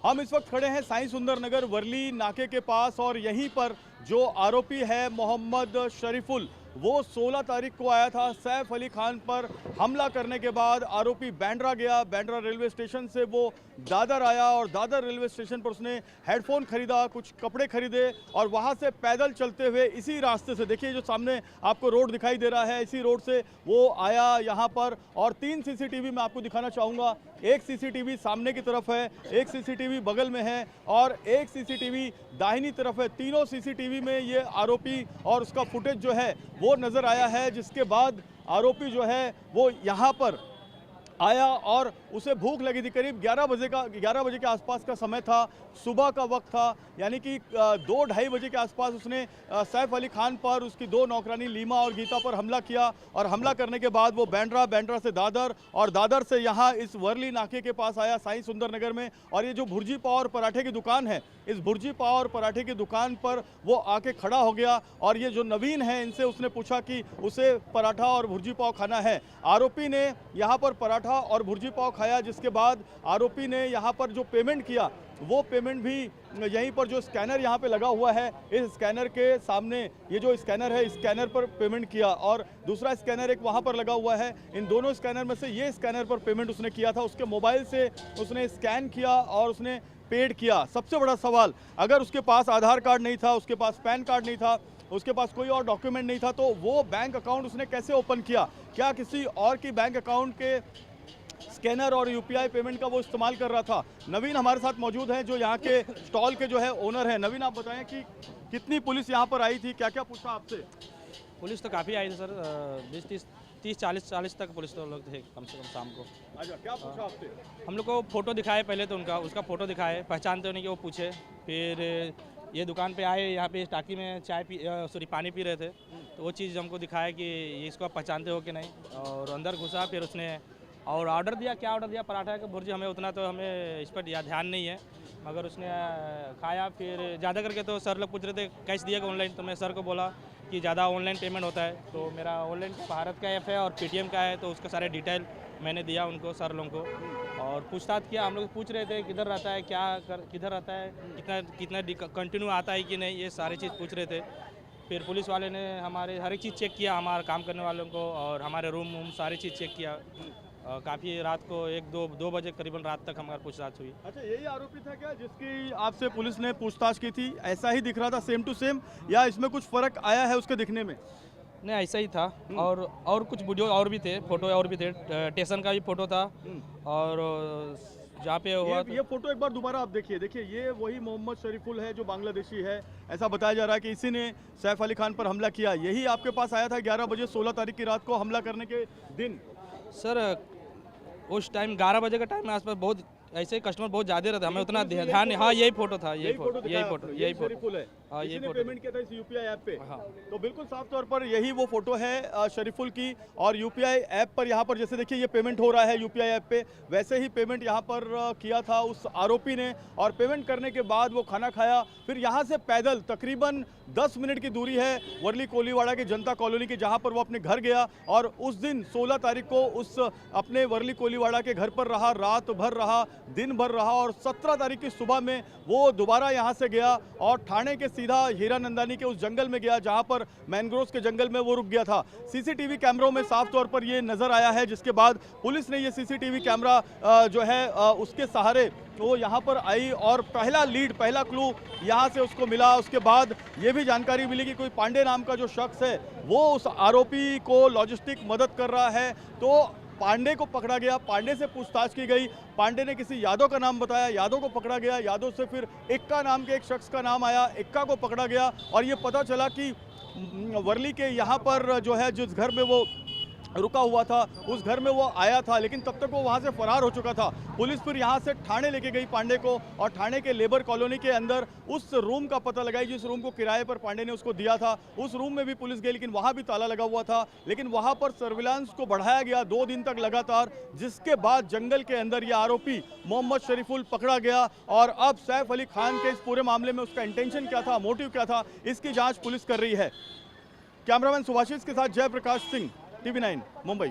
हम इस वक्त खड़े हैं साईं सुंदर नगर वर्ली नाके के पास और यहीं पर जो आरोपी है मोहम्मद शरीफुल वो 16 तारीख को आया था सैफ अली खान पर हमला करने के बाद आरोपी बैंड्रा गया। बैंड्रा रेलवे स्टेशन से वो दादर आया और दादर रेलवे स्टेशन पर उसने हेडफोन खरीदा, कुछ कपड़े खरीदे और वहां से पैदल चलते हुए इसी रास्ते से, देखिए जो सामने आपको रोड दिखाई दे रहा है, इसी रोड से वो आया यहाँ पर। और 3 सीसीटीवी मैं आपको दिखाना चाहूँगा। एक सीसीटीवी सामने की तरफ है, एक सीसीटीवी बगल में है और एक सीसीटीवी दाहिनी तरफ है। तीनों सीसीटीवी में ये आरोपी और उसका फुटेज जो है वो नजर आया है। जिसके बाद आरोपी जो है वो यहाँ पर आया और उसे भूख लगी थी। करीब 11 बजे के आसपास का समय था, सुबह का वक्त था, यानी कि 2-2:30 बजे के आसपास उसने सैफ अली खान पर, उसकी 2 नौकरानी लीमा और गीता पर हमला किया। और हमला करने के बाद वो बैंड्रा से दादर और दादर से यहाँ इस वर्ली नाके के पास आया साईं सुंदर नगर में। और ये जो भुर्जी पाव और पराठे की दुकान है, इस भुर्जी पाव और पराठे की दुकान पर वो आके खड़ा हो गया और ये जो नवीन है इनसे उसने पूछा कि उसे पराठा और भुर्जी पाव खाना है। आरोपी ने यहाँ पर पराठा और भुर्जी पाव खाया, जिसके बाद आरोपी ने यहाँ पर जो पेमेंट किया वो पेमेंट भी यहीं पर जो स्कैनर यहाँ पे लगा हुआ है, इस स्कैनर के सामने ये जो स्कैनर है, इस स्कैनर पर पेमेंट किया। और दूसरा स्कैनर एक वहाँ पर लगा हुआ है। इन दोनों स्कैनर में से ये स्कैनर पर पेमेंट उसने किया था। उसके मोबाइल से उसने स्कैन किया और उसने पेड किया। सबसे बड़ा सवाल, अगर उसके पास आधार कार्ड नहीं था, उसके पास पैन कार्ड नहीं था, उसके पास कोई और डॉक्यूमेंट नहीं था, तो वो बैंक अकाउंट उसने कैसे ओपन किया? क्या किसी और की बैंक अकाउंट के स्कैनर और यूपीआई पेमेंट का वो इस्तेमाल कर रहा था? नवीन हमारे साथ मौजूद हैं जो यहाँ के स्टॉल के जो है ओनर हैं। नवीन, आप बताएं कि कितनी पुलिस यहाँ पर आई थी, क्या क्या पूछा आपसे? पुलिस तो काफ़ी आई थी सर, 30-40 तक पुलिस तो लोग थे कम से कम शाम को। अच्छा, क्या पूछा आपसे? हम लोग को फ़ोटो दिखाए पहले तो उसका फ़ोटो दिखाए, पहचानते होने के वो पूछे। फिर ये दुकान पे आए, यहाँ पे टाकी में पानी पी रहे थे, तो वो चीज़ हमको दिखाया कि इसको आप पहचानते हो कि नहीं। और अंदर घुसा, फिर उसने और ऑर्डर दिया। क्या ऑर्डर दिया? पराठा का भुर्जी। हमें उतना तो हमें इस पर ध्यान नहीं है, मगर उसने खाया। फिर ज़्यादा करके तो सर लोग पूछ रहे थे कैश दिया कि ऑनलाइन, तो मैं सर को बोला कि ज़्यादा ऑनलाइन पेमेंट होता है, तो मेरा ऑनलाइन भारत का ऐप है और पेटीएम का है, तो उसका सारे डिटेल मैंने दिया उनको, सर लोगों को। और पूछताछ किया। हम लोग पूछ रहे थे किधर रहता है, किधर रहता है, कितना कंटिन्यू आता है कि नहीं, ये सारी चीज़ पूछ रहे थे। फिर पुलिस वाले ने हमारे हर एक चीज़ चेक किया, हमारे काम करने वालों को, और हमारे रूम सारी चीज़ चेक किया। काफ़ी रात को 1-2 बजे करीबन रात तक हमारी पूछताछ हुई। अच्छा, यही आरोपी था क्या जिसकी आपसे पुलिस ने पूछताछ की थी? ऐसा ही दिख रहा था, सेम टू सेम, या इसमें कुछ फर्क आया है उसके दिखने में? नहीं, ऐसा ही था। और कुछ वीडियो और भी थे, फोटो और भी थे। स्टेशन का भी फोटो था और जहाँ पे हुआ ये फोटो एक बार दोबारा आप देखिए, ये वही मोहम्मद शरीफुल है जो बांग्लादेशी है। ऐसा बताया जा रहा है कि इसी ने सैफ अली खान पर हमला किया। यही आपके पास आया था 11 बजे 16 तारीख की रात को हमला करने के दिन? सर, उस टाइम 11 बजे का टाइम में आसपास बहुत ऐसे कस्टमर बहुत ज़्यादा रहते, हमें उतना ध्यान। हाँ, यही फोटो था, यही फोटो है। हाँ, ये फोटो पेमेंट किया था इस यूपीआई ऐप पे। हाँ। तो बिल्कुल साफ तौर पर यही वो फोटो है शरीफुल की। और यूपीआई ऐप पर यहाँ पर जैसे देखिए ये पेमेंट हो रहा है यूपीआई ऐप पे, वैसे ही पेमेंट यहाँ पर किया था उस आरोपी ने। और पेमेंट करने के बाद वो खाना खाया। फिर यहाँ से पैदल तकरीबन 10 मिनट की दूरी है वर्ली कोलीवाड़ा की जनता कॉलोनी की, जहाँ पर वो अपने घर गया। और उस दिन 16 तारीख को उस अपने वर्ली कोलीवाड़ा के घर पर रहा, रात भर रहा, दिन भर रहा। और 17 तारीख की सुबह में वो दोबारा यहाँ से गया और थाने के सीधा हीरानंदानी के उस जंगल में गया, जहाँ पर मैंग्रोव्स के जंगल में वो रुक गया था। सीसीटीवी कैमरों में साफ तौर पर ये नजर आया है। जिसके बाद पुलिस ने ये सीसीटीवी कैमरा जो है उसके सहारे वो यहाँ पर आई और पहला क्लू यहाँ से उसको मिला। उसके बाद ये भी जानकारी मिली कि कोई पांडे नाम का जो शख्स है वो उस आरोपी को लॉजिस्टिक मदद कर रहा है। तो पांडे को पकड़ा गया, पांडे से पूछताछ की गई। पांडे ने किसी यादव का नाम बताया, यादव को पकड़ा गया। यादव से फिर इक्का नाम के एक शख्स का नाम आया, इक्का को पकड़ा गया। और ये पता चला कि वर्ली के यहाँ पर जो है जिस घर में वो रुका हुआ था उस घर में वो आया था, लेकिन तब तक वो वहाँ से फरार हो चुका था। पुलिस फिर यहाँ से थाने लेके गई पांडे को और थाने के लेबर कॉलोनी के अंदर उस रूम का पता लगाई जिस रूम को किराए पर पांडे ने उसको दिया था। उस रूम में भी पुलिस गई, लेकिन वहाँ भी ताला लगा हुआ था। लेकिन वहाँ पर सर्विलांस को बढ़ाया गया 2 दिन तक लगातार, जिसके बाद जंगल के अंदर ये आरोपी मोहम्मद शरीफुल पकड़ा गया। और अब सैफ अली खान के इस पूरे मामले में उसका इंटेंशन क्या था, मोटिव क्या था, इसकी जाँच पुलिस कर रही है। कैमरामैन सुभाषिष के साथ जयप्रकाश सिंह, TV9 मुंबई।